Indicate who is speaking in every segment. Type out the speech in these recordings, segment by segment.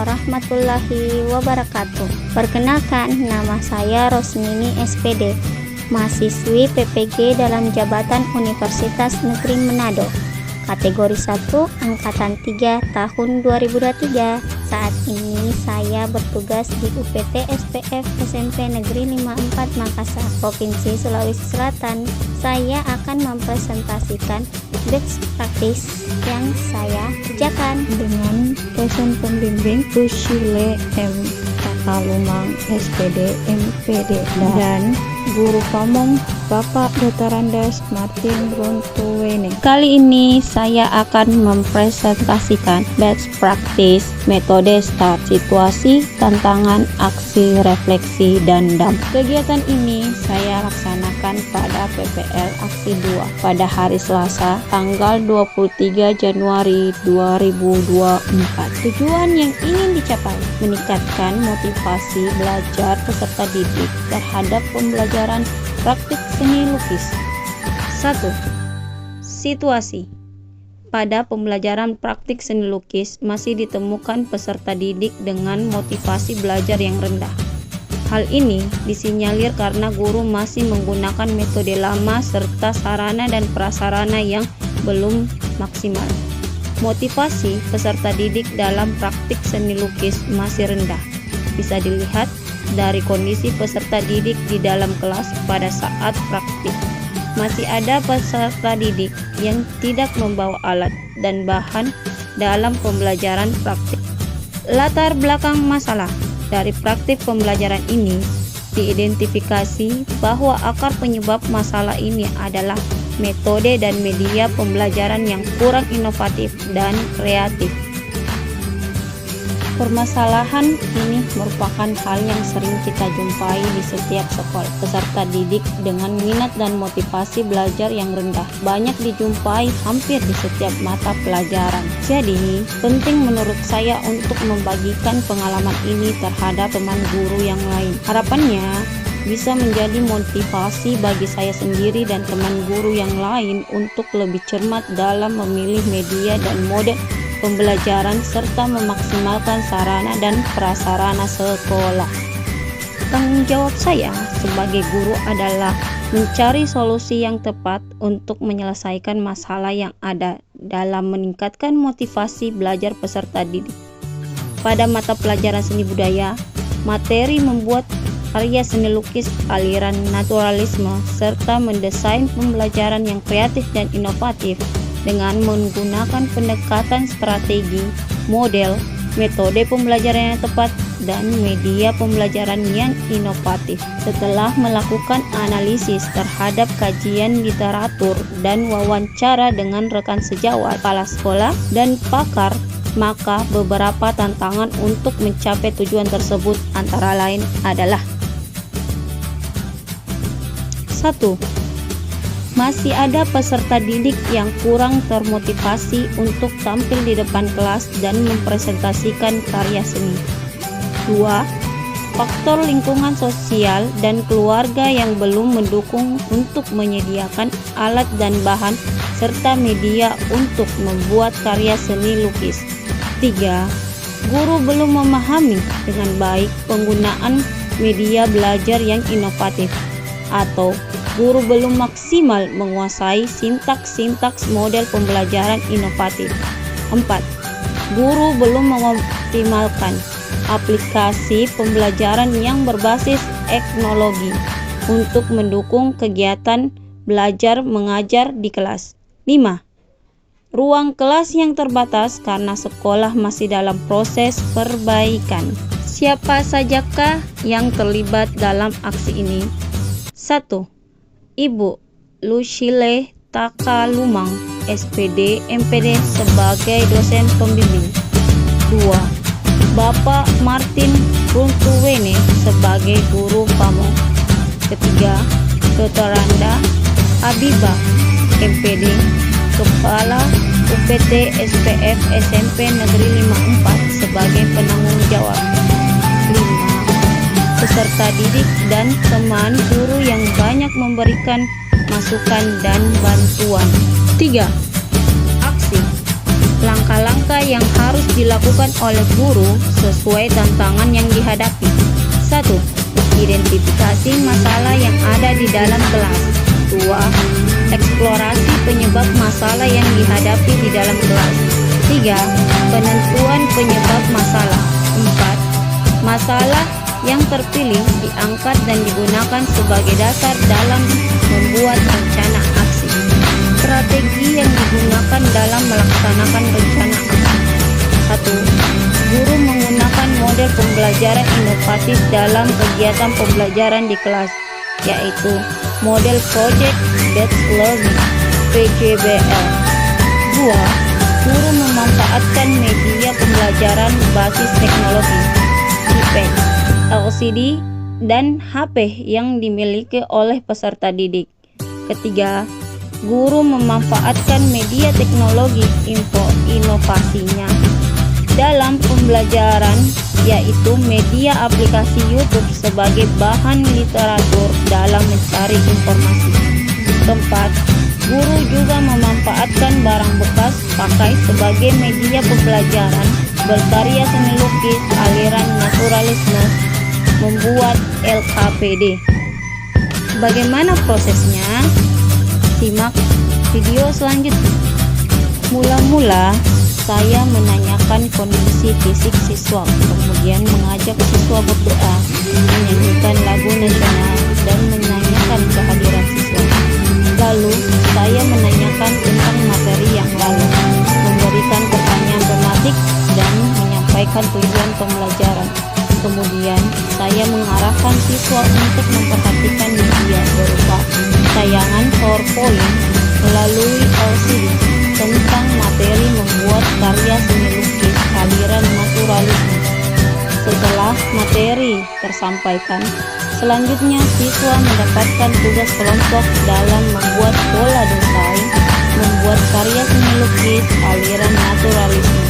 Speaker 1: warahmatullahi wabarakatuh. Perkenalkan, nama saya Rosmini SPD, mahasiswi PPG dalam jabatan Universitas Negeri Manado, kategori 1 angkatan 3 tahun 2023. Saat ini saya bertugas di UPT SPF SMP Negeri 54 Makassar, Provinsi Sulawesi Selatan. Saya akan mempresentasikan best practice yang saya kerjakan dengan dosen pembimbing Rusile M. Takalumang SPD MPD dan guru pamong Bapak Dr. Andes Martin Runtuwene. Kali ini saya akan mempresentasikan best practice, metode start, situasi, tantangan, aksi, refleksi, dan dampak. Kegiatan ini saya laksanakan pada PPL Aksi 2 pada hari Selasa tanggal 23 Januari 2024. Tujuan yang ingin dicapai meningkatkan motivasi belajar peserta didik terhadap pembelajaran praktik seni lukis. 1. Situasi. Pada pembelajaran praktik seni lukis masih ditemukan peserta didik dengan motivasi belajar yang rendah. Hal ini disinyalir karena guru masih menggunakan metode lama serta sarana dan prasarana yang belum maksimal. Motivasi peserta didik dalam praktik seni lukis masih rendah. Bisa dilihat dari kondisi peserta didik di dalam kelas pada saat praktik. Masih ada peserta didik yang tidak membawa alat dan bahan dalam pembelajaran praktik. Latar belakang masalah dari praktik pembelajaran ini diidentifikasi bahwa akar penyebab masalah ini adalah metode dan media pembelajaran yang kurang inovatif dan kreatif. Permasalahan ini merupakan hal yang sering kita jumpai di setiap sekolah. Peserta didik dengan minat dan motivasi belajar yang rendah banyak dijumpai hampir di setiap mata pelajaran. Jadi, penting menurut saya untuk membagikan pengalaman ini terhadap teman guru yang lain. Harapannya bisa menjadi motivasi bagi saya sendiri dan teman guru yang lain untuk lebih cermat dalam memilih media dan mode pembelajaran serta memaksimalkan sarana dan prasarana sekolah. Tanggung jawab saya sebagai guru adalah mencari solusi yang tepat untuk menyelesaikan masalah yang ada dalam meningkatkan motivasi belajar peserta didik. Pada mata pelajaran seni budaya, materi membuat karya seni lukis aliran naturalisme serta mendesain pembelajaran yang kreatif dan inovatif dengan menggunakan pendekatan strategi, model, metode pembelajaran yang tepat, dan media pembelajaran yang inovatif. Setelah melakukan analisis terhadap kajian literatur dan wawancara dengan rekan sejawat, kepala sekolah, dan pakar, maka beberapa tantangan untuk mencapai tujuan tersebut antara lain adalah 1. Masih ada peserta didik yang kurang termotivasi untuk tampil di depan kelas dan mempresentasikan karya seni. 2. Faktor lingkungan sosial dan keluarga yang belum mendukung untuk menyediakan alat dan bahan serta media untuk membuat karya seni lukis. 3. Guru belum memahami dengan baik penggunaan media belajar yang inovatif, atau guru belum maksimal menguasai sintaks-sintaks model pembelajaran inovatif. 4. Guru belum mengoptimalkan aplikasi pembelajaran yang berbasis teknologi untuk mendukung kegiatan belajar mengajar di kelas. 5. Ruang kelas yang terbatas karena sekolah masih dalam proses perbaikan. Siapa sajakah yang terlibat dalam aksi ini? 1. Ibu Rusile Takalumang SPD MPD sebagai dosen pembimbing. 2. Bapak Martin Runtuwene sebagai guru pamong. 3. Dr. Randa Habibah MPD Kepala UPT SPF SMP Negeri 54 sebagai penanggung jawab. 5. Peserta didik dan teman guru yang banyak memberikan masukan dan bantuan. 3. Aksi. langkah-langkah yang harus dilakukan oleh guru sesuai tantangan yang dihadapi. 1. Identifikasi masalah yang ada di dalam kelas. 2. Eksplorasi penyebab masalah yang dihadapi di dalam kelas. 3. Penentuan penyebab masalah. 4. Masalah yang terpilih diangkat dan digunakan sebagai dasar dalam membuat rencana aksi. Strategi yang digunakan dalam melaksanakan rencana aksi. 1. Guru menggunakan model pembelajaran inovatif dalam kegiatan pembelajaran di kelas, yaitu model Project Based Learning (PJBL). 2. Guru memanfaatkan media pembelajaran basis teknologi iPad, LCD, dan HP yang dimiliki oleh peserta didik. Ketiga, guru memanfaatkan media teknologi inovasinya dalam pembelajaran, yaitu media aplikasi YouTube sebagai bahan literatur dalam mencari informasi. Keempat, guru juga memanfaatkan barang bekas pakai sebagai media pembelajaran, berkarya seni lukis aliran naturalisme, membuat LKPD. Bagaimana prosesnya? Simak video selanjutnya. Mula-mula saya menanyakan kondisi fisik siswa, kemudian mengajak siswa berdoa, menyanyikan lagu nasional, dan menanyakan kehadiran siswa. Lalu saya menanyakan tentang materi yang lalu, memberikan pertanyaan tematik, dan menyampaikan tujuan pembelajaran. Kemudian saya mengarahkan siswa untuk memperhatikan media berupa tayangan PowerPoint melalui LCD tentang materi membuat karya seni lukis aliran naturalisme. Setelah materi tersampaikan, selanjutnya siswa mendapatkan tugas kelompok dalam membuat pola desain, membuat karya seni lukis aliran naturalisme.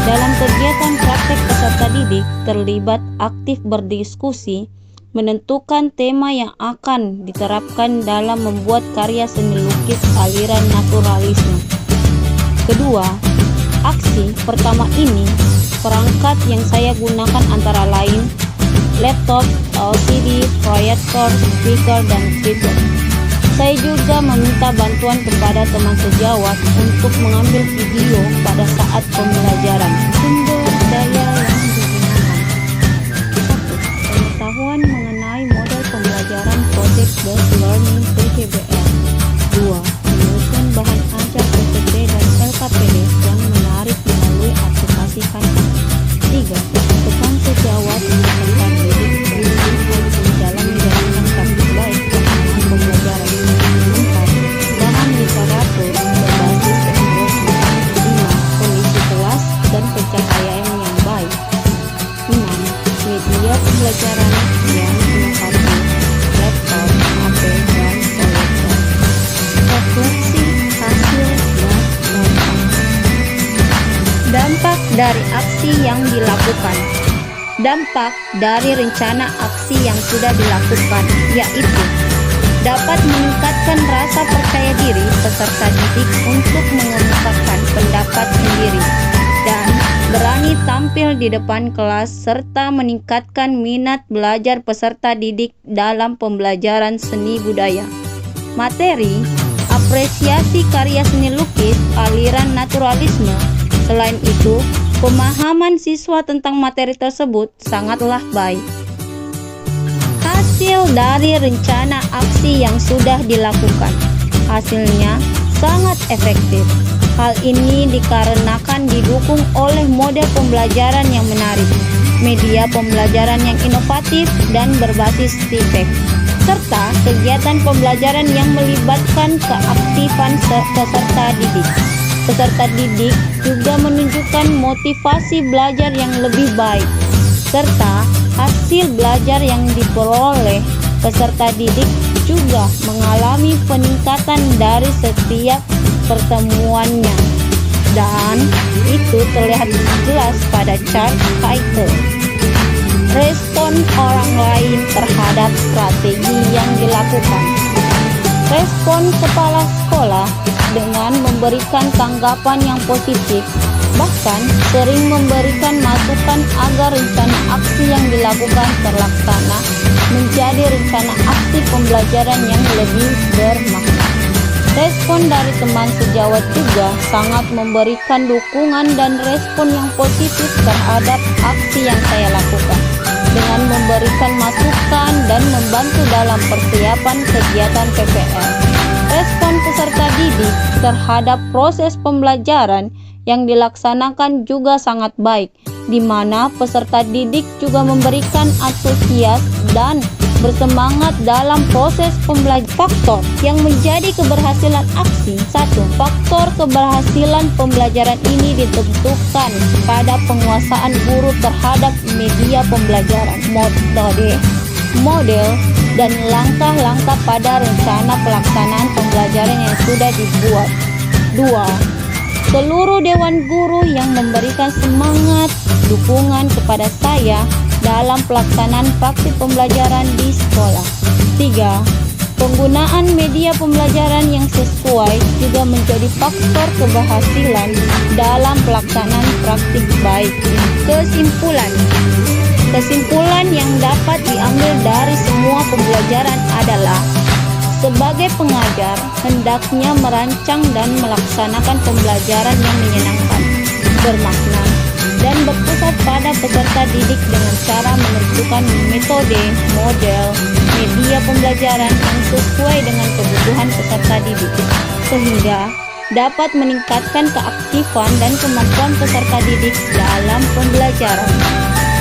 Speaker 1: Dalam kegiatan praktek, peserta didik terlibat aktif berdiskusi, menentukan tema yang akan diterapkan dalam membuat karya seni lukis aliran naturalisme. Kedua, aksi pertama ini, perangkat yang saya gunakan antara lain laptop, LCD, proyektor, speaker, dan tripod. Saya juga meminta bantuan kepada teman sejawat untuk mengambil video pada saat pembelajaran. Sumber daya yang digunakan. 1. Pengetahuan mengenai model pembelajaran Project Based Learning (PJBL). 2. Menyusun bahan ajar PPT dan LKPD yang menarik melalui aplikasi Canva. 3. Tekan sejawat peserta didik dan tim dalam menjalankan praktik baik pelaksanaan pembelajaran. 4. Bahan literatur berbasis teknologi. 5. Kondisi kelas dan pencahayaan yang baik. 6. Media pembelajaran yang inovatif, laptop, HP, dan proyektor. Refleksi hasil dan dampak. Dampak dari aksi yang dilakukan. Dampak dari rencana aksi yang sudah dilakukan, yaitu dapat meningkatkan rasa percaya diri peserta didik untuk mengemukakan pendapat sendiri dan berani tampil di depan kelas, serta meningkatkan minat belajar peserta didik dalam pembelajaran seni budaya. Materi, apresiasi karya seni lukis aliran naturalisme. Selain itu, pemahaman siswa tentang materi tersebut sangatlah baik. Hasil dari rencana aksi yang sudah dilakukan. Hasilnya sangat efektif. Hal ini dikarenakan didukung oleh model pembelajaran yang menarik, media pembelajaran yang inovatif dan berbasis TIPEK, serta kegiatan pembelajaran yang melibatkan keaktifan peserta didik. Peserta didik juga menunjukkan motivasi belajar yang lebih baik, serta hasil belajar yang diperoleh peserta didik juga mengalami peningkatan dari setiap pertemuannya, dan itu terlihat jelas pada chart title. Respon orang lain terhadap strategi yang dilakukan. Respon kepala sekolah dengan memberikan tanggapan yang positif Bahkan sering memberikan masukan agar rencana aksi yang dilakukan terlaksana menjadi rencana aksi pembelajaran yang lebih bermakna. Respon dari teman sejawat juga sangat memberikan dukungan dan respon yang positif terhadap aksi yang saya lakukan, dengan memberikan masukan dan membantu dalam persiapan kegiatan PPL. Respon peserta didik terhadap proses pembelajaran yang dilaksanakan juga sangat baik, di mana peserta didik juga memberikan antusias dan bersemangat dalam proses pembelajaran. Faktor yang menjadi keberhasilan aksi. 1. Faktor keberhasilan pembelajaran ini ditentukan pada penguasaan guru terhadap media pembelajaran, metode, model, dan langkah-langkah pada rencana pelaksanaan pembelajaran yang sudah dibuat. 2. Seluruh dewan guru yang memberikan semangat, dukungan kepada saya dalam pelaksanaan praktik pembelajaran di sekolah. 3. Penggunaan media pembelajaran yang sesuai juga menjadi faktor keberhasilan dalam pelaksanaan praktik baik. Kesimpulan yang dapat diambil dari semua pembelajaran adalah sebagai pengajar, hendaknya merancang dan melaksanakan pembelajaran yang menyenangkan, bermakna, dan berpusat pada peserta didik dengan cara menentukan metode, model, media pembelajaran yang sesuai dengan kebutuhan peserta didik, sehingga dapat meningkatkan keaktifan dan kemampuan peserta didik dalam pembelajaran.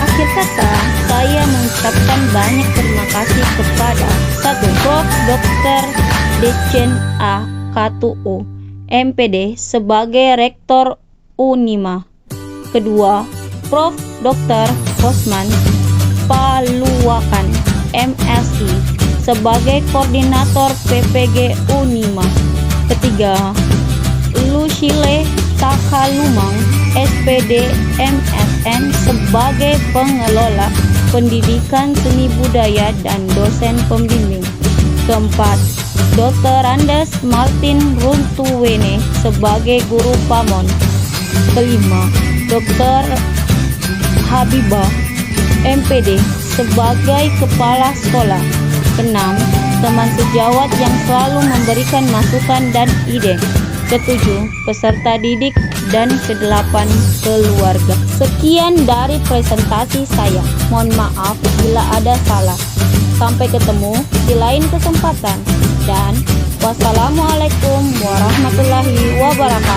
Speaker 1: Akhir kata, saya mengucapkan banyak terima kasih kepada 1. Prof. Dr. Decen A. Katu, MPD sebagai Rektor Unima. Kedua, Prof. Dr. Osman Paluakan, MSI sebagai Koordinator PPG Unima. Ketiga, Lucile Takalumang, SPD MSN sebagai Pengelola Pendidikan Seni Budaya dan Dosen Pembimbing. Keempat, Dr. Andes Martin Runtuwene sebagai Guru Pamon. Kelima, Dr. Habibah, MPD sebagai Kepala Sekolah. Keenam, teman sejawat yang selalu memberikan masukan dan ide. Ketujuh, peserta didik. Dan kedelapan, keluarga. Sekian dari presentasi saya. Mohon maaf bila ada salah. Sampai ketemu di lain kesempatan. Dan wassalamualaikum warahmatullahi wabarakatuh.